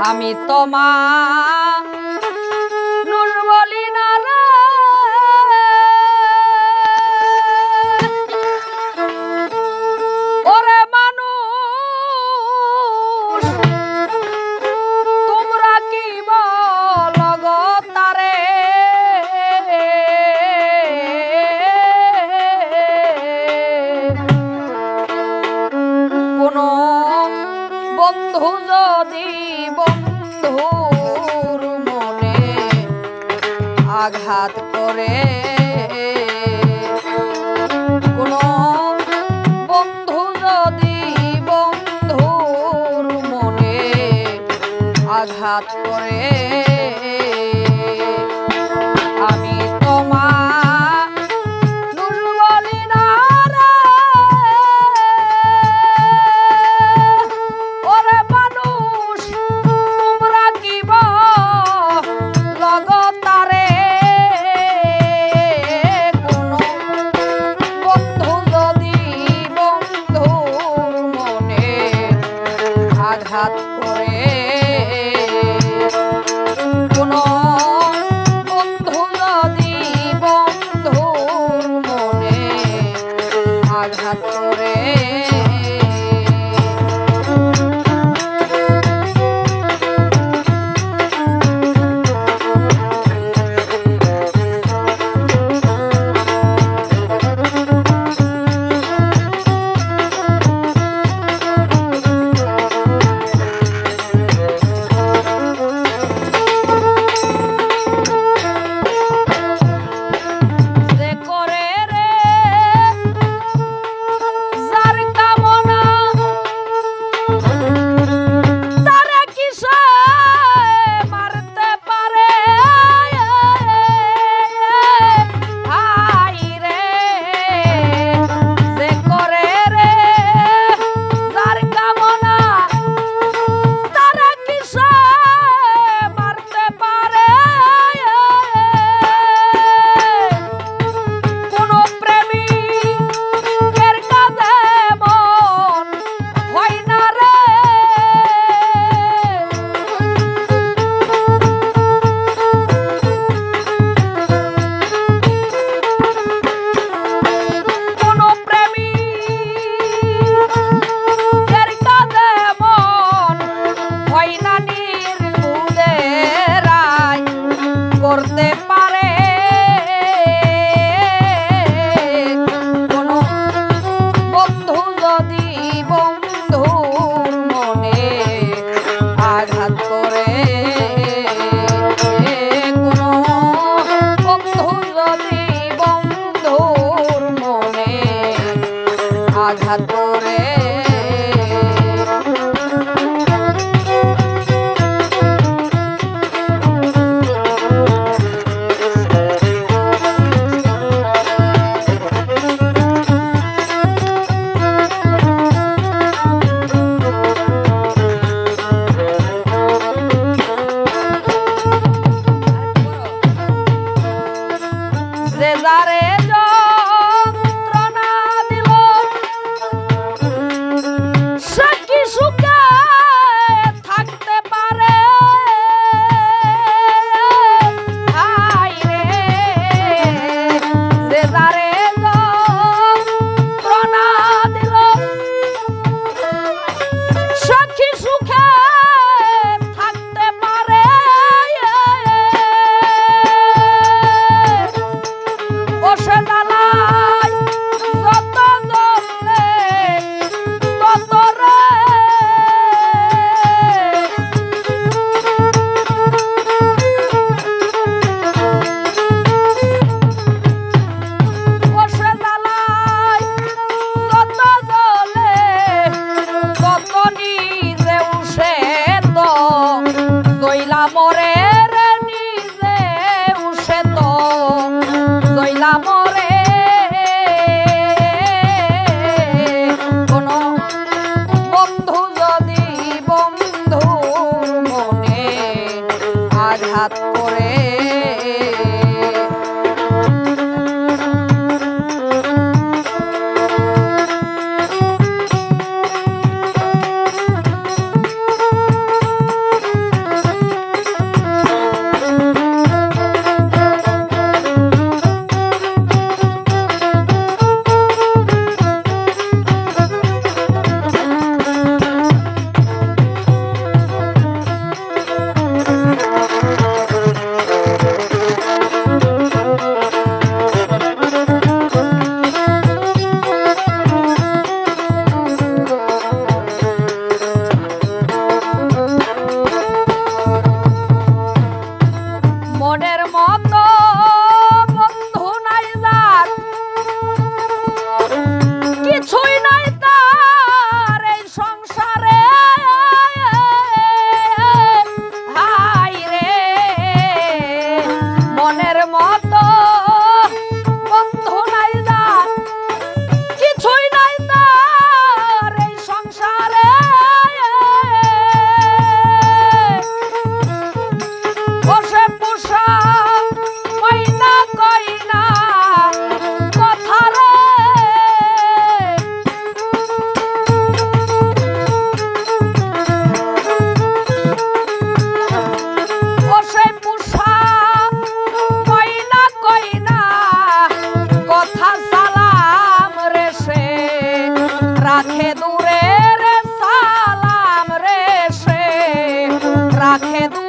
আমি মানুষ বলি না রে, ওরে মানুষ তোমরা কি বলো গো তারে, কোনো বন্ধু যদি বন্ধুর মনে আঘাত করে, কোনো বন্ধু যদি বন্ধুর মনে আঘাত করে, আমি তোমার বলি না রে, ওরে মানুষ তোমরা কি বলো গো তারে, কোনো বন্ধু যদি বন্ধুর মনে আঘাত করে, কোনো বন্ধু যদি বন্ধুর মনে আঘাত করে, করতে পারে, কোনো বন্ধু যদি বন্ধুর মনে আঘাত করে, কোনো বন্ধু যদি বন্ধুর মনে আঘাত করে, যারে যন্ত্রণা দিল সে কি সুখে থাকতে পারে, হায় রে যে যারে যন্ত্রণা দিল সে কি সুখে থাকতে পারে, বসে জ্বালায় যত জ্বলে তত রে, বসে জ্বালায় যত জ্বলে তত নিজে উঠে তো জইলা মরে রে, নিজে উঠে তো জইলা মরে, কোনো বন্ধু যদি বন্ধুর মনে আঘাত করে, রাখে